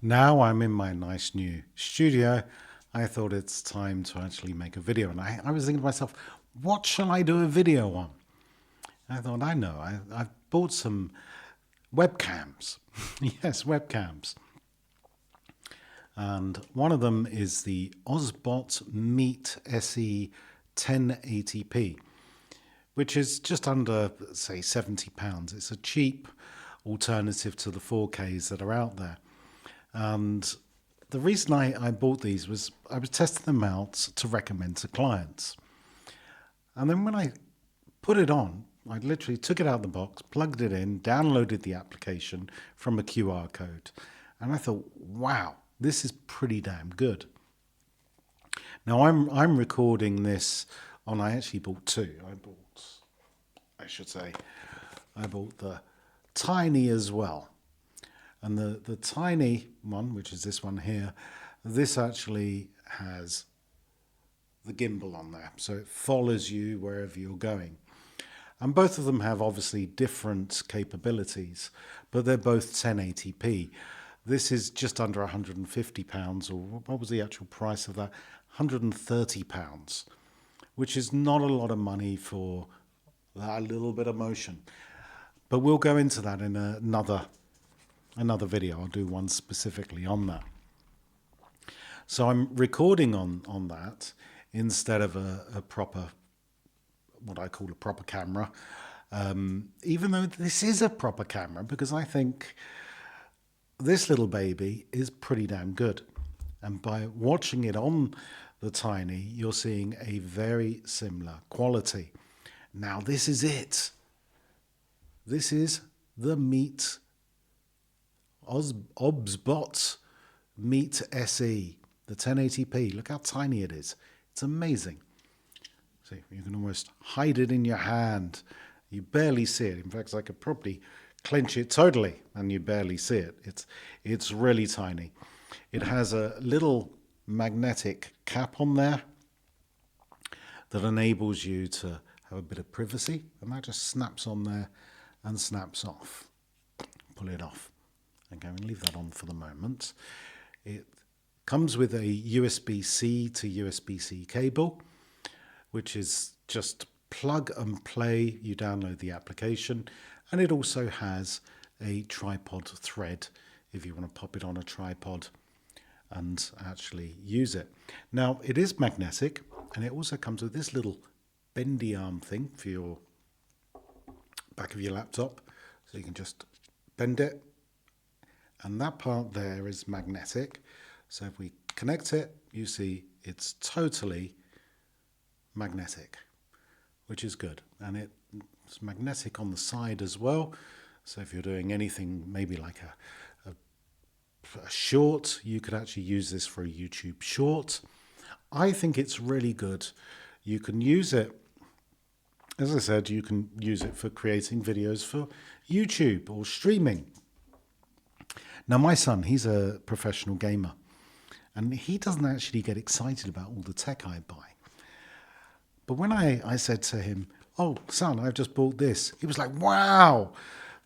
Now I'm in my nice new studio. I thought it's time to actually make a video. And I was thinking to myself, what shall I do a video on? I thought, I've bought some webcams. Yes, webcams. And one of them is the OBSBOT Meet SE 1080p, which is just under, say, £70. It's a cheap alternative to the 4Ks that are out there. And the reason I bought these was I was testing them out to recommend to clients. And then when I put it on, I literally took it out of the box, plugged it in, downloaded the application from a QR code. And I thought, wow, this is pretty damn good. Now I'm recording this on, I actually bought two. I bought the Tiny as well. And the Tiny one, which is this one here, this actually has the gimbal on there. So it follows you wherever you're going. And both of them have obviously different capabilities, but they're both 1080p. This is just under £150, or what was the actual price of that? £130, which is not a lot of money for that little bit of motion. But we'll go into that in another video. I'll do one specifically on that. So I'm recording on that instead of a proper, what I call a proper camera, even though this is a proper camera, because I think this little baby is pretty damn good. And by watching it on the Tiny, you're seeing a very similar quality. Now this is it. This is the Meet OBSBOT Meet SE, the 1080p. Look how tiny it is. It's amazing. See, you can almost hide it in your hand. You barely see it. In fact, I could probably clench it totally and you barely see it. It's really tiny. It has a little magnetic cap on there that enables you to have a bit of privacy, and that just snaps on there and snaps off. Pull it off. Okay, we'll leave that on for the moment. It comes with a USB-C to USB-C cable, which is just plug and play. You download the application, and it also has a tripod thread if you want to pop it on a tripod and actually use it. Now, it is magnetic, and it also comes with this little bendy arm thing for your back of your laptop, so you can just bend it. And that part there is magnetic. So if we connect it, you see it's totally magnetic, which is good. And it's magnetic on the side as well. So if you're doing anything, maybe like a short, you could actually use this for a YouTube short. I think it's really good. You can use it, as I said, you can use it for creating videos for YouTube or streaming. Now, my son, he's a professional gamer, and he doesn't actually get excited about all the tech I buy. But when I said to him, oh, son, I've just bought this, he was like, wow,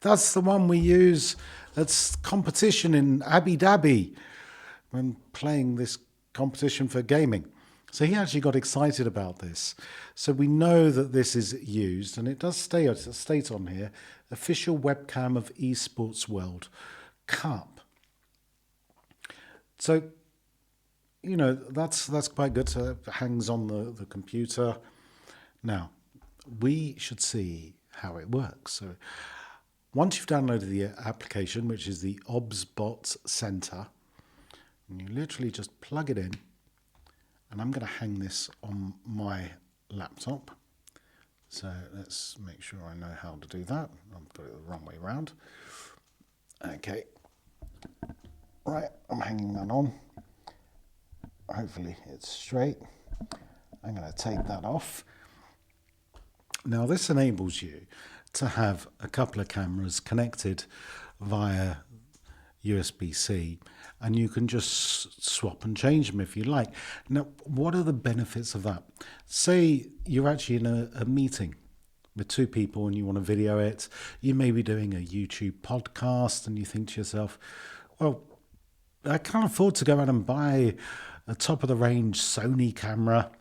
that's the one we use at competition in Abu Dhabi when playing this competition for gaming. So he actually got excited about this. So we know that this is used, and it does state on here, official webcam of esports world Cup. So, you know, that's quite good. So it hangs on the computer. Now, we should see how it works. So once you've downloaded the application, which is the OBSBOT Center, and you literally just plug it in, and I'm going to hang this on my laptop. So let's make sure I know how to do that. I'll put it the wrong way around. Okay. Right, I'm hanging that on. Hopefully it's straight. I'm going to take that off. Now this enables you to have a couple of cameras connected via USB-C, and you can just swap and change them if you like. Now, what are the benefits of that? Say you're actually in a meeting with two people and you want to video it. You may be doing a YouTube podcast and you think to yourself, well, I can't afford to go out and buy a top of the range Sony camera.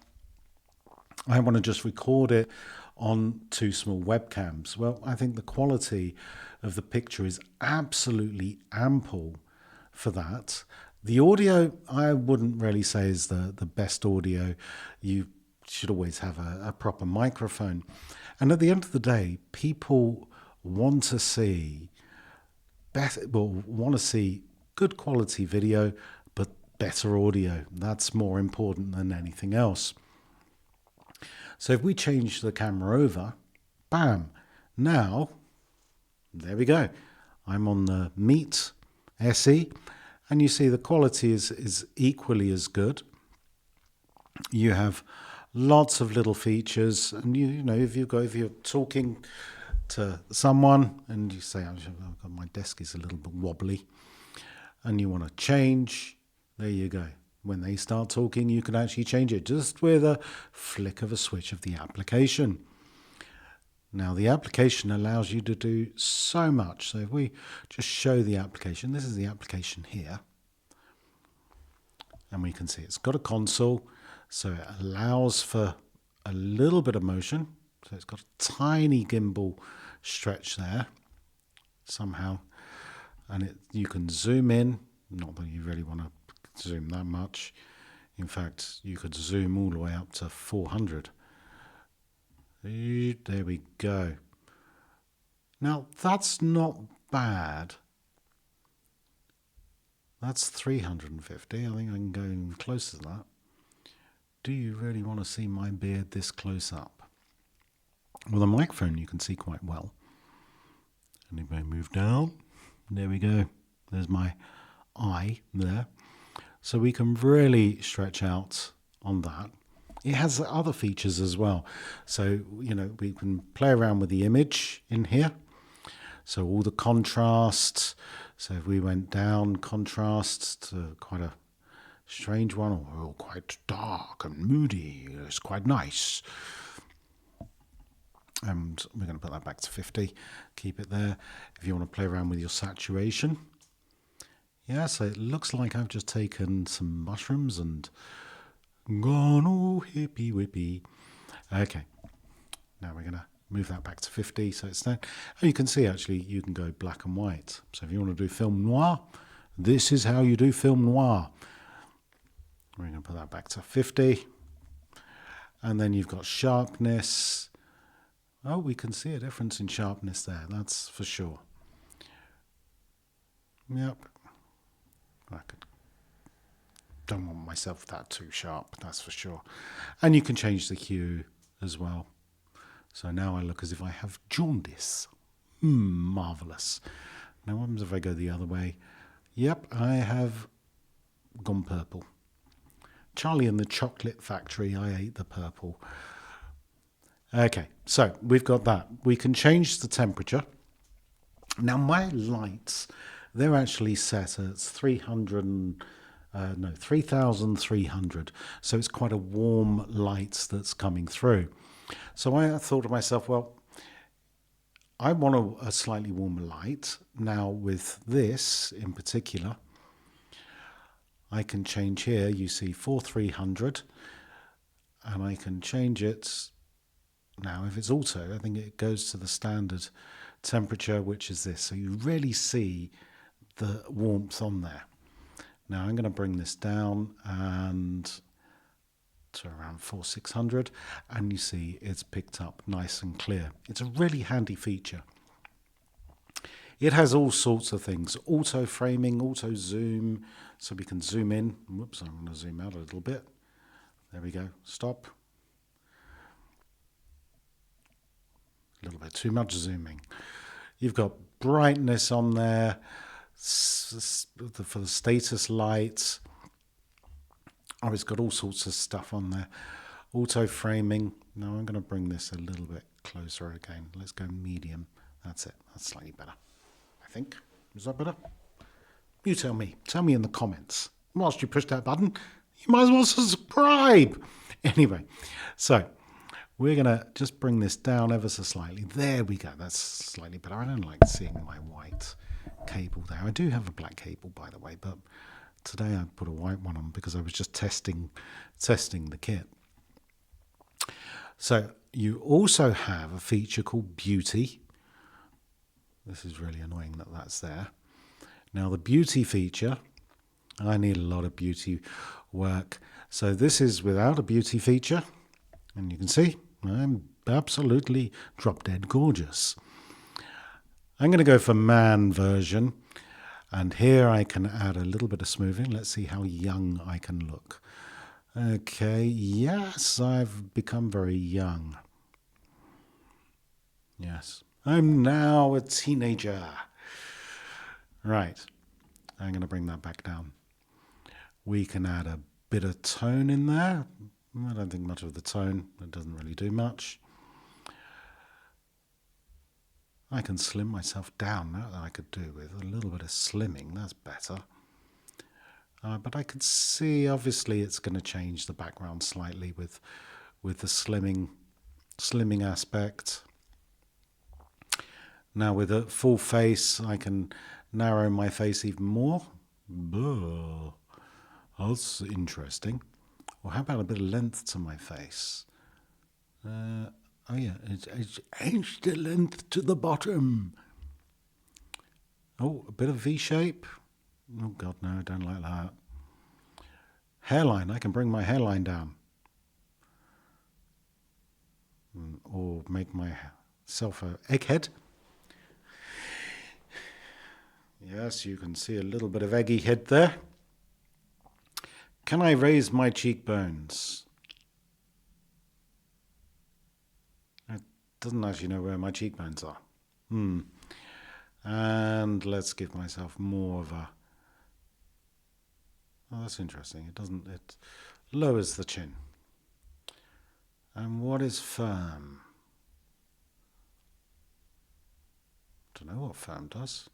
I want to just record it on two small webcams. Well, I think the quality of the picture is absolutely ample for that. The audio, I wouldn't really say is the best audio. You should always have a proper microphone. And at the end of the day, people want to see good quality video, but better audio. That's more important than anything else. So if we change the camera over, bam, now, there we go. I'm on the Meet SE, and you see the quality is equally as good. You have lots of little features, and you know if you're talking to someone and you say, my desk is a little bit wobbly, and you want to change, there you go. When they start talking, you can actually change it just with a flick of a switch of the application. Now, the application allows you to do so much. So if we just show the application, this is the application here. And we can see it's got a console, so it allows for a little bit of motion. So it's got a tiny gimbal stretch there somehow. And you can zoom in, not that you really want to zoom that much. In fact, you could zoom all the way up to 400. There we go. Now, that's not bad. That's 350. I think I can go even closer to that. Do you really want to see my beard this close up? With a microphone, you can see quite well. And if I move down, there we go. There's my eye there. So we can really stretch out on that. It has other features as well. So, you know, we can play around with the image in here. So all the contrast. So if we went down contrast to quite a strange one, or quite dark and moody, it's quite nice. And we're going to put that back to 50. Keep it there. If you want to play around with your saturation. Yeah, so it looks like I've just taken some mushrooms and gone all hippy whippy. Okay, now we're going to move that back to 50. So it's there. And you can see actually you can go black and white. So if you want to do film noir, this is how you do film noir. We're going to put that back to 50. And then you've got sharpness. Oh, we can see a difference in sharpness there, that's for sure. Yep. Don't want myself that too sharp, that's for sure. And you can change the hue as well. So now I look as if I have jaundice. Marvellous. Now what happens if I go the other way? Yep, I have gone purple. Charlie and the Chocolate Factory, I ate the purple. Okay, so we've got that. We can change the temperature. Now my lights, they're actually set at 3,300. So it's quite a warm light that's coming through. So I thought to myself, well, I want a slightly warmer light. Now with this in particular, I can change here. You see 4,300, and I can change it. Now, if it's auto, I think it goes to the standard temperature, which is this. So you really see the warmth on there. Now I'm going to bring this down and to around 4,600, and you see it's picked up nice and clear. It's a really handy feature. It has all sorts of things. Auto framing, auto zoom, so we can zoom in. Whoops, I'm going to zoom out a little bit. There we go. Stop. A little bit too much zooming. You've got brightness on there for the status lights. Oh, it's got all sorts of stuff on there. Auto framing. Now I'm going to bring this a little bit closer again. Let's go medium. That's it. That's slightly better, I think. Is that better? You tell me. Tell me in the comments. Whilst you push that button, you might as well subscribe. Anyway, so we're going to just bring this down ever so slightly. There we go. That's slightly better. I don't like seeing my white cable there. I do have a black cable, by the way, but Today I put a white one on because I was just testing the kit. So you also have a feature called Beauty. This is really annoying that that's there. Now the Beauty feature, I need a lot of beauty work. So this is without a beauty feature. And you can see I'm absolutely drop dead gorgeous. I'm going to go for man version. And here I can add a little bit of smoothing. Let's see how young I can look. Okay, yes, I've become very young. Yes, I'm now a teenager. Right, I'm going to bring that back down. We can add a bit of tone in there. I don't think much of the tone. It doesn't really do much. I can slim myself down. That I could do with a little bit of slimming. That's better. But I could see, obviously, it's going to change the background slightly with the slimming aspect. Now with a full face, I can narrow my face even more. Blah. That's interesting. Well, how about a bit of length to my face? Oh yeah, it's extra length to the bottom. Oh, a bit of V-shape. Oh God, no, I don't like that. Hairline, I can bring my hairline down. Or make myself an egghead. Yes, you can see a little bit of eggy head there. Can I raise my cheekbones? It doesn't actually know where my cheekbones are. And let's give myself more of a... Oh, that's interesting. It lowers the chin. And what is firm? Don't know what firm does.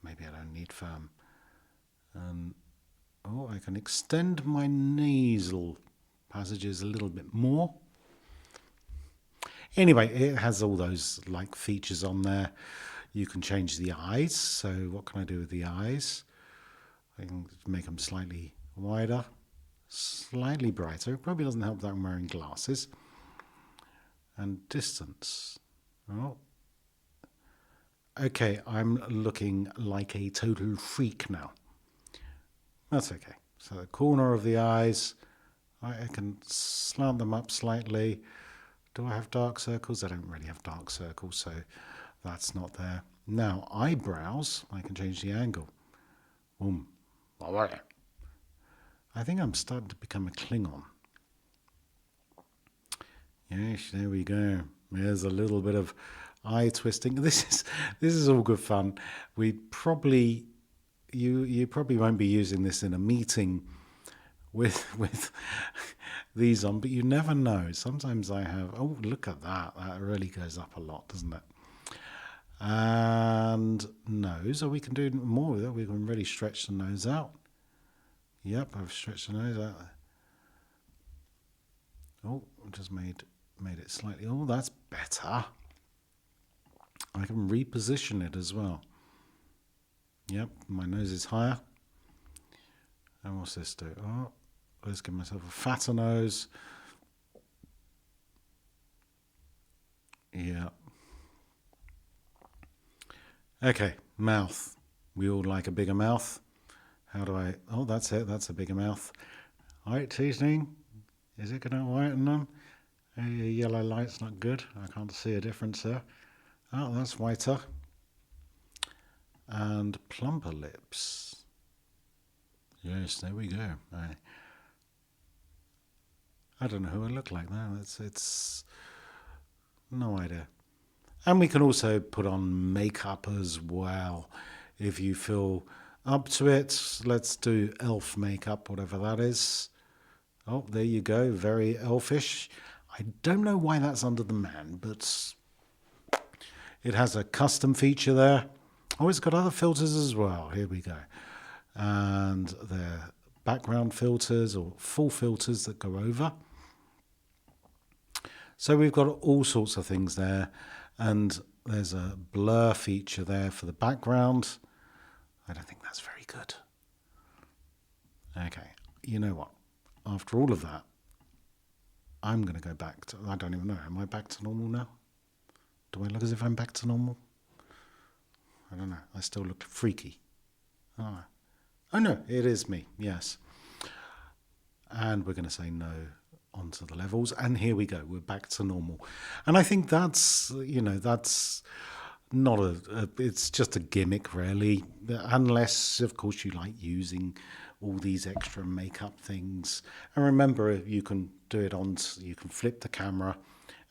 Maybe I don't need firm. Oh, I can extend my nasal passages a little bit more. Anyway, it has all those like features on there. You can change the eyes. So what can I do with the eyes? I can make them slightly wider, slightly brighter. It probably doesn't help that I'm wearing glasses. And distance. Oh. Okay, I'm looking like a total freak now. That's okay. So the corner of the eyes, I can slant them up slightly. Do I have dark circles? I don't really have dark circles, so that's not there. Now, eyebrows, I can change the angle. Boom. I think I'm starting to become a Klingon. Yes, there we go. There's a little bit of eye twisting. This is all good fun. We probably you probably won't be using this in a meeting with these on, but you never know. Sometimes I have. Oh, look at that! That really goes up a lot, doesn't it? And nose. Oh, we can do more with it. We can really stretch the nose out. Yep, I've stretched the nose out. Oh, just made it slightly. Oh, that's better. I can reposition it as well. Yep, my nose is higher. And what's this do? Oh, let's give myself a fatter nose. Yeah. Okay, mouth. We all like a bigger mouth. How do I... Oh, that's it. That's a bigger mouth. White seasoning. Is it going to whiten them? Yellow light's not good. I can't see a difference there. Oh, that's whiter. And plumper lips. Yes, there we go. I don't know who I look like now. It's no idea. And we can also put on makeup as well. If you feel up to it, let's do elf makeup, whatever that is. Oh, there you go. Very elfish. I don't know why that's under the man, but it has a custom feature there. Oh, it's got other filters as well. Here we go. And they're background filters or full filters that go over. So we've got all sorts of things there. And there's a blur feature there for the background. I don't think that's very good. Okay, you know what? After all of that, I'm going to go back to, I don't even know, am I back to normal now? Do I look as if I'm back to normal? I don't know, I still look freaky. Oh no, it is me, yes. And we're going to say no onto the levels, and here we go, we're back to normal. And I think that's, that's not it's just a gimmick really, unless of course you like using all these extra makeup things. And remember, you can do it on, you can flip the camera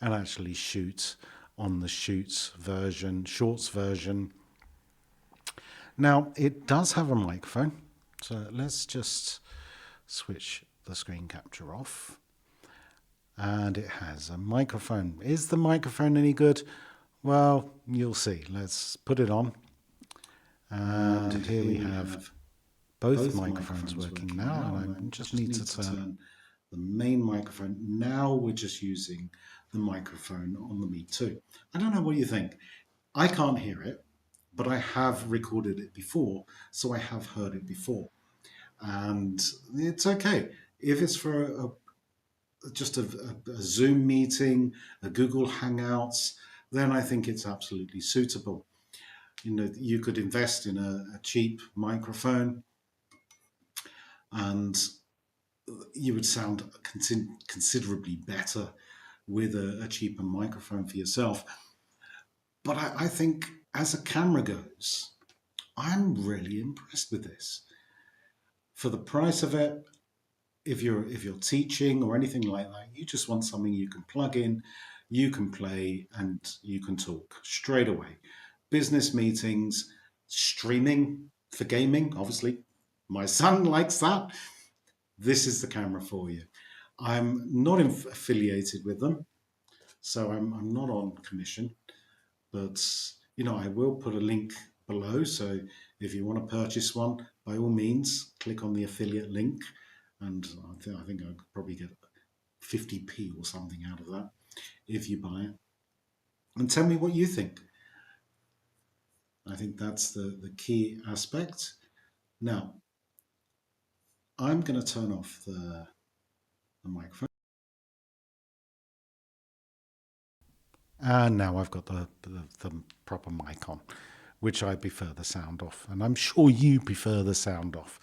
and actually shoot on the shorts version. Now it does have a microphone, so let's just switch the screen capture off. And it has a microphone. Is the microphone any good? Well, you'll see. Let's put it on. And here we have both microphones working now. And I just need to turn the main microphone. Now we're just using the microphone on the Meet 2. I don't know what you think. I can't hear it, but I have recorded it before, so I have heard it before. And it's okay. If it's for just a Zoom meeting, a Google Hangouts, then I think it's absolutely suitable. You could invest in a cheap microphone and you would sound considerably better with a cheaper microphone for yourself. But I think as a camera goes, I'm really impressed with this. For the price of it, if you're teaching or anything like that, you just want something you can plug in, you can play, and you can talk straight away. Business meetings, streaming for gaming, obviously. My son likes that. This is the camera for you. I'm not affiliated with them, so I'm not on commission, but I will put a link below. So if you want to purchase one, by all means, click on the affiliate link. And I think I could probably get 50p or something out of that if you buy it. And tell me what you think. I think that's the key aspect. Now, I'm going to turn off the microphone. And now I've got the proper mic on, which I prefer the sound off. And I'm sure you prefer the sound off.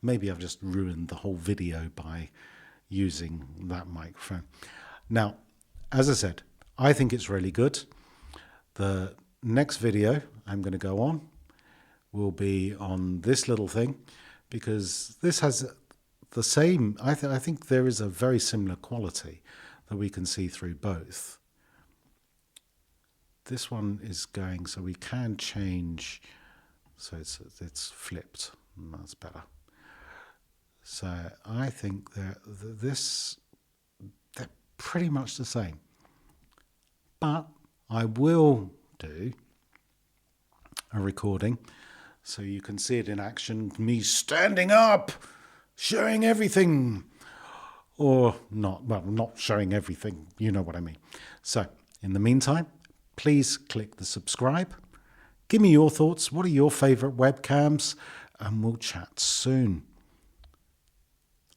Maybe I've just ruined the whole video by using that microphone. Now, as I said, I think it's really good. The next video I'm going to go on will be on this little thing, because this has the same, I think there is a very similar quality that we can see through both. This one is going, so we can change, so it's flipped, and that's better. So I think they're pretty much the same. But I will do a recording so you can see it in action, me standing up, showing everything. Or not, well, not showing everything, you know what I mean. So in the meantime, please click the subscribe. Give me your thoughts. What are your favorite webcams? And we'll chat soon.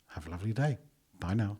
Have a lovely day. Bye now.